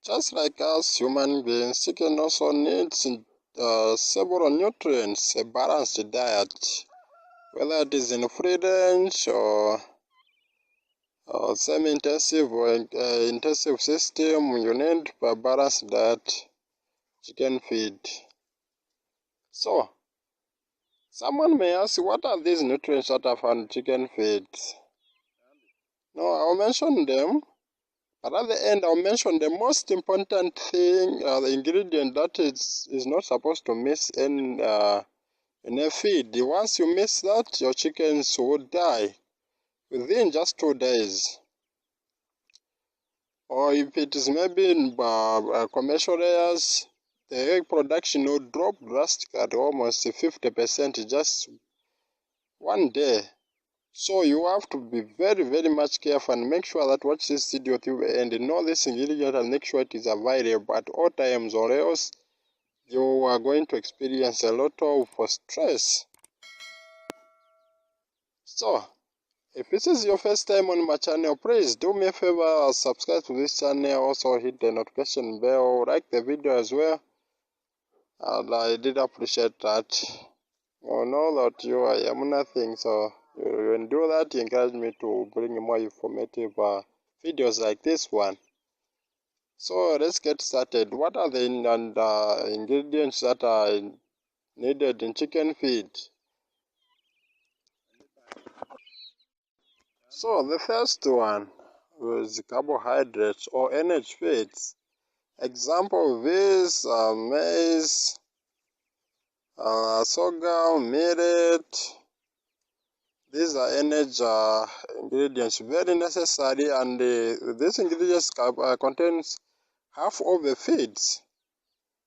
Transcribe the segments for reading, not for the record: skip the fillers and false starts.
Just like us human beings, chicken also needs several nutrients, a balanced diet, whether it is in free range or semi-intensive or intensive system. You need a balanced diet, chicken feed. So, someone may ask, what are these nutrients that are found in chicken feed? No, I'll mention them. But at the end, I'll mention the most important thing, the ingredient that is not supposed to miss in a feed. Once you miss that, your chickens will die within just 2 days. Or if it is maybe in commercial areas, the egg production will drop drastically at almost 50% just one day. So you have to be very, very much careful and make sure that watch this video till the end. Know this ingredient and make sure it is available at all times, or else you are going to experience a lot of stress. So, if this is your first time on my channel, please do me a favor, subscribe to this channel, also hit the notification bell, like the video as well. And I did appreciate that. I know that I am nothing, so when do that, you encourage me to bring more informative videos like this one. So let's get started. What are the ingredients that are needed in chicken feed? So the first one is carbohydrates or energy feeds. Example of these are maize, sorghum, millet. These are energy ingredients, very necessary, and these ingredients contains half of the feeds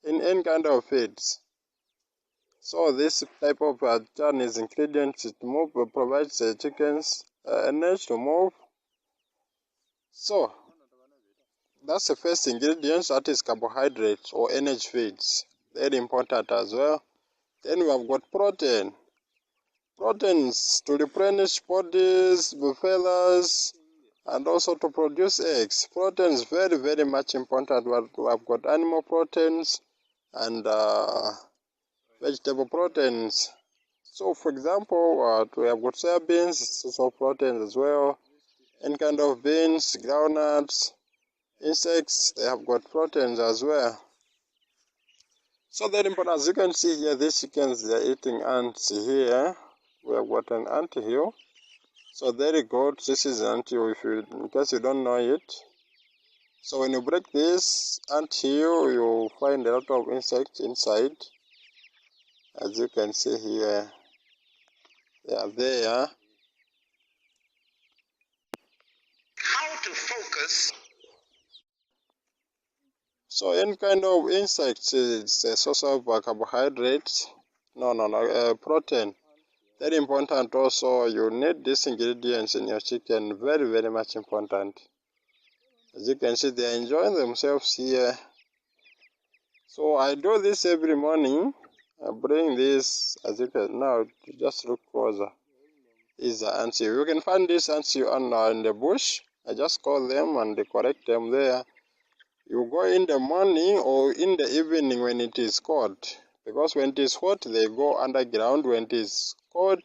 in any kind of feeds. So this type of Chinese ingredients provides the chickens energy to move. So that's the first ingredient, that is carbohydrates or energy feeds, very important as well. Then we have got protein. Proteins to replenish bodies, feathers, and also to produce eggs. Protein is very, very much important. We have got animal proteins and vegetable proteins. So, for example, we have got soybeans, also proteins as well. Any kind of beans, groundnuts, insects, they have got proteins as well. So, very important. As you can see here, these chickens, they are eating ants here. We have got an ant here. So there you go. This is an ant hill, in case you don't know it. So when you break this ant hill, you'll find a lot of insects inside. As you can see here, they are there. How to focus? So any kind of insects is a source of carbohydrates. Protein. Very important also, you need these ingredients in your chicken, very, very much important. As you can see, they are enjoying themselves here. So I do this every morning. I bring this, as you can now, just look closer. Is the ants. You can find these ants in the bush. I just call them and collect them there. You go in the morning or in the evening when it is cold. Because when it is hot, they go underground. When it is cold,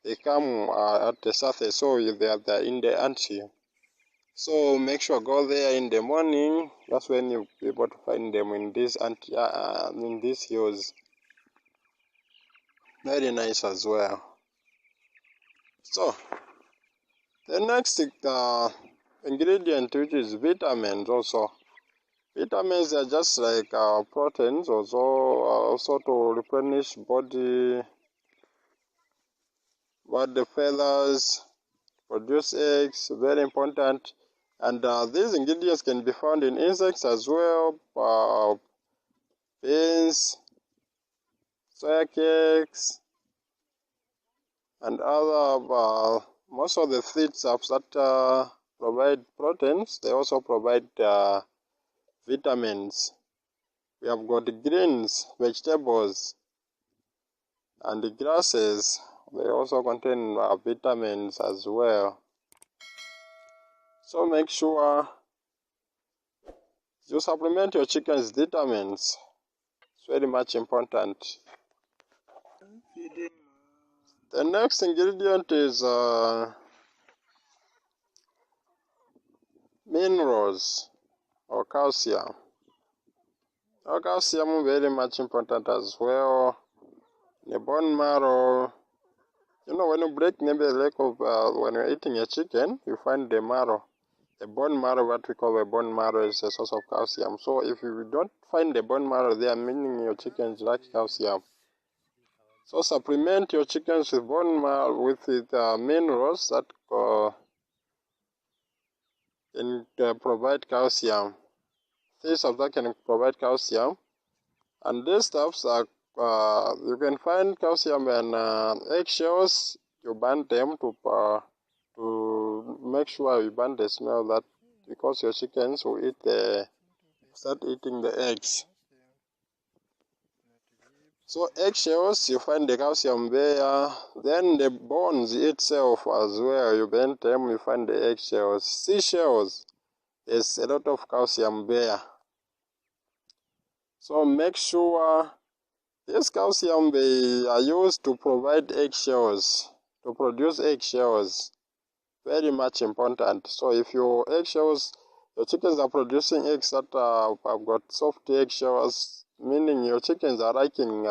they come at the surface. So they are in the anthill. So make sure go there in the morning. That's when you'll be able to find them in these hills. Very nice as well. So the next ingredient, which is vitamins also. Vitamins are just like proteins, also to replenish body feathers, produce eggs, very important. And these ingredients can be found in insects as well, beans, soya cakes, and other, most of the feedstuffs that provide proteins, they also provide vitamins. We have got greens, vegetables, and the grasses. They also contain vitamins as well. So make sure You supplement your chicken's vitamins. It's very much important. The next ingredient is minerals or calcium. Calcium very much important as well. The bone marrow. You know, when you break maybe a leg of when you're eating a chicken, you find the marrow. The bone marrow, what we call a bone marrow, is a source of calcium. So if you don't find the bone marrow there, meaning your chickens lack calcium. So supplement your chickens with bone marrow with minerals that can provide calcium. These stuff that can provide calcium, and these stuffs are you can find calcium in eggshells. You burn them to make sure you burn the smell, that because your chickens will start eating the eggs. So eggshells, you find the calcium there. Then the bones itself as well, you burn them, you find the eggshells. Seashells, there's a lot of calcium there. So make sure this calcium they are used to provide eggshells, to produce eggshells. Very much important. So if your chickens are producing eggs that have got soft eggshells, meaning your chickens are lacking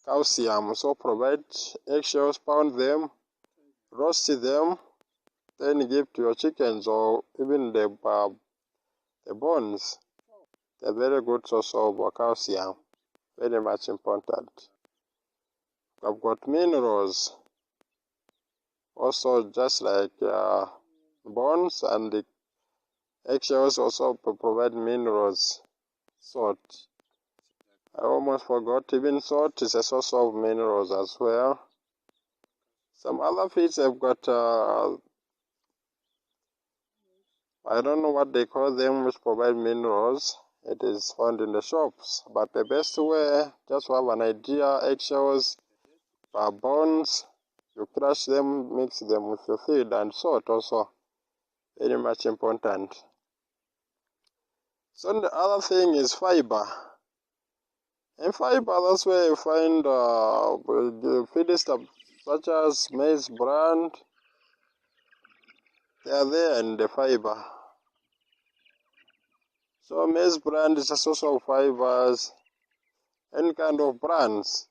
calcium. So provide eggshells, pound them, roast them, then give to your chickens, or even the bones. They're very good source of calcium. Very much important. I've got minerals. Also, just like bones and the eggshells also provide minerals. Salt. I almost forgot, even salt is a source of minerals as well. Some other feeds have got, I don't know what they call them, which provide minerals. It is found in the shops. But the best way, just to have an idea, eggshells, bones, you crush them, mix them with your feed, and salt also. Very much important. So the other thing is fiber. In fiber, that's where you find feed stuff such as maize bran. They are there in the fiber. So maize bran is a source of fibers. Any kind of brands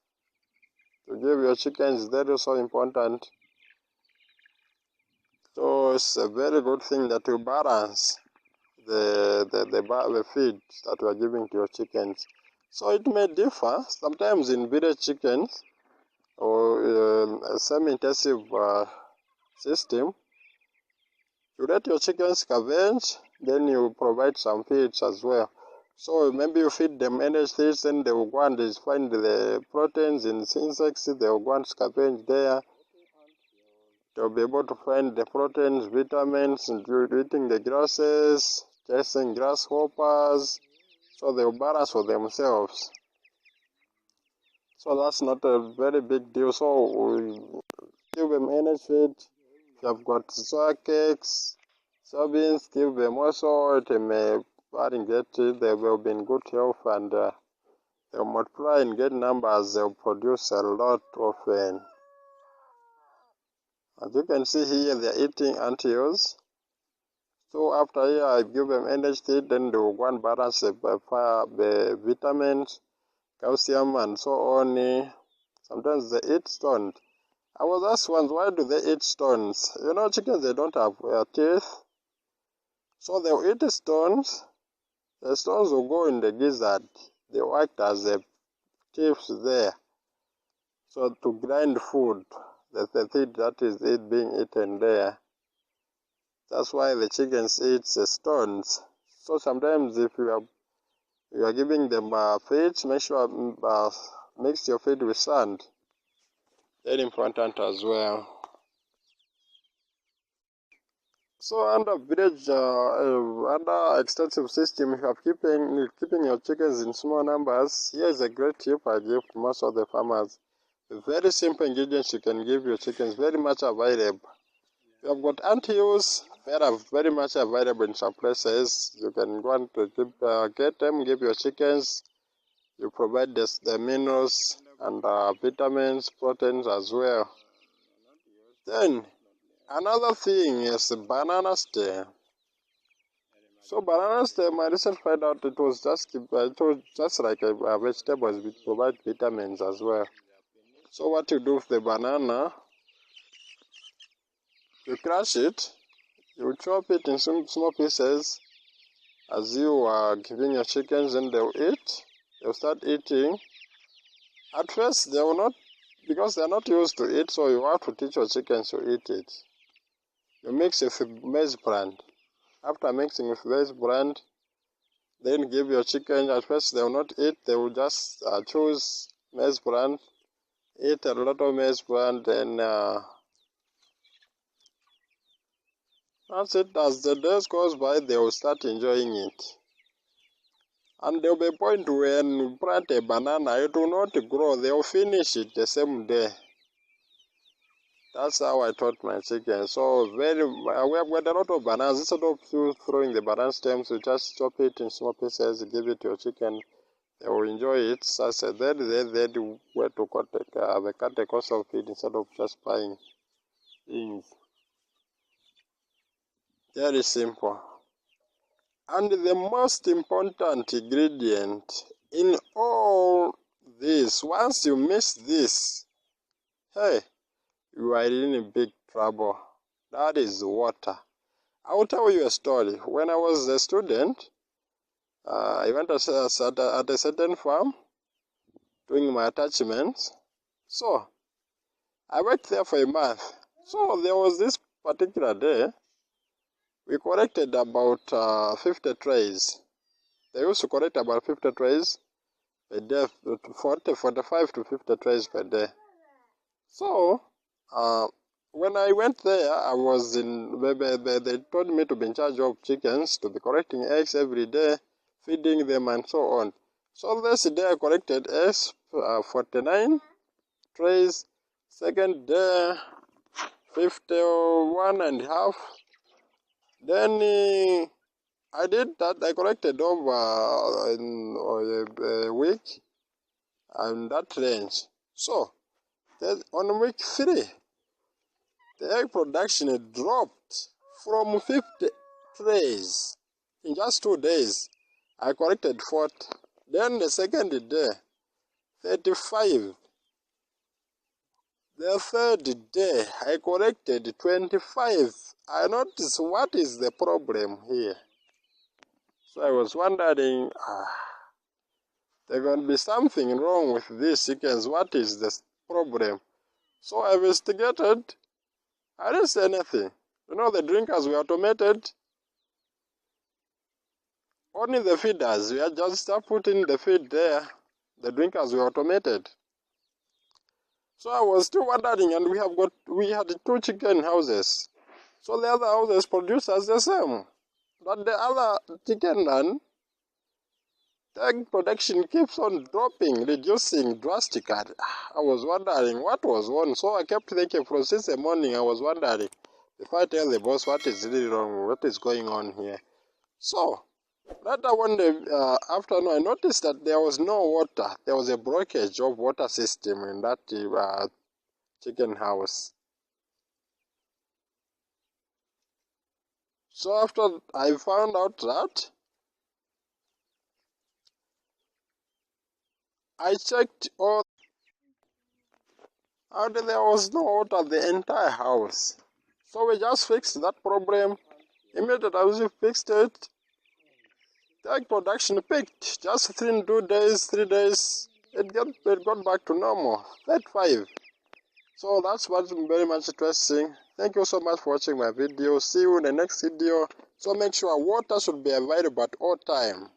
to give your chickens, that is so important. So it's a very good thing that you balance the feed that you are giving to your chickens. So it may differ. Sometimes in village chickens or a semi-intensive system, you let your chickens scavenge, then you provide some feeds as well. So maybe you feed them energy, then they will go and find the proteins in insects, they will go and scavenge there. They'll be able to find the proteins, vitamins, eating the grasses, chasing grasshoppers, so they'll balance for themselves. So that's not a very big deal. So we give them energy feed. If you have got soya cakes, soybeans, give them also. It may they will be in good health, and they'll multiply in great numbers. They'll produce a lot often. As you can see here, they're eating anthills. So after here, I give them energy feed, then they will go and balance the vitamins, calcium, and so on. Sometimes they eat stones. I was asked once, why do they eat stones? You know, chickens, they don't have teeth. So they'll eat the stones. The stones will go in the gizzard. They will act as the teeth there. So to grind food, the thing that is being eaten there. That's why the chickens eat the stones. So sometimes if you are giving them feed, make sure mix your feed with sand. Very important as well. So under village, under extensive system, if you are keeping your chickens in small numbers, here is a great tip I give to most of the farmers. Very simple ingredients you can give your chickens, very much available. You have got anthills, very much available in some places. You can go and get them, give your chickens. You provide the minerals and vitamins, proteins as well. Then another thing is banana stem. So banana stem, I recently found out it was just like a vegetable, which provide vitamins as well. So what you do with the banana, you crush it, you chop it in some small pieces as you are giving your chickens, and they'll eat. They'll start eating. At first, they will not, because they're not used to it, so you have to teach your chickens to eat it. You mix it with maize bran. After mixing with maize bran, then give your chicken. At first, they will not eat. They will just choose maize bran, eat a lot of maize bran, then that's it. As the days goes by, they will start enjoying it. And there will be a point when you plant a banana, it will not grow. They will finish it the same day. That's how I taught my chicken. So we have got a lot of bananas. Instead of you throwing the banana stems, you just chop it in small pieces, give it to your chicken. They will enjoy it. So I said, they where to cut the cost of it instead of just buying things. Very simple. And the most important ingredient in all this, once you miss this, hey, you are in big trouble. That is water. I will tell you a story. When I was a student, I went at a certain farm doing my attachments. So, I worked there for a month. So, there was this particular day, we collected about 50 trays. They used to collect about 50 trays per day, 45 to 50 trays per day. So, when I went there, I was they told me to be in charge of chickens, to be collecting eggs every day, feeding them and so on. So this day I collected eggs, 49 trays. Second day, 51 and a half. Then I did that. I collected over in a week and that range. So on week 3, the egg production dropped from 50 trays in just 2 days. I collected 40. Then the second day, 35. The third day, I collected 25. I noticed what is the problem here. So I was wondering, there can be something wrong with these chickens. What is the problem? So I investigated. I didn't say anything. You know, the drinkers were automated. Only the feeders, we had just putting the feed there. The drinkers were automated. So I was still wondering, and we had 2 chicken houses. So the other houses produce as the same. But the other chicken run, the egg production keeps on dropping, reducing drastically. I was wondering what was wrong. So I kept thinking from since the morning. I was wondering if I tell the boss what is really wrong, what is going on here. So later one day afternoon, I noticed that there was no water. There was a blockage of water system in that chicken house. So after I found out that, I checked all, and there was no water the entire house. So we just fixed that problem. Immediately as we fixed it, the egg production peaked. Just 3 days, it got back to normal, 35. So that's what's very much interesting. Thank you so much for watching my video. See you in the next video. So make sure water should be available at all time.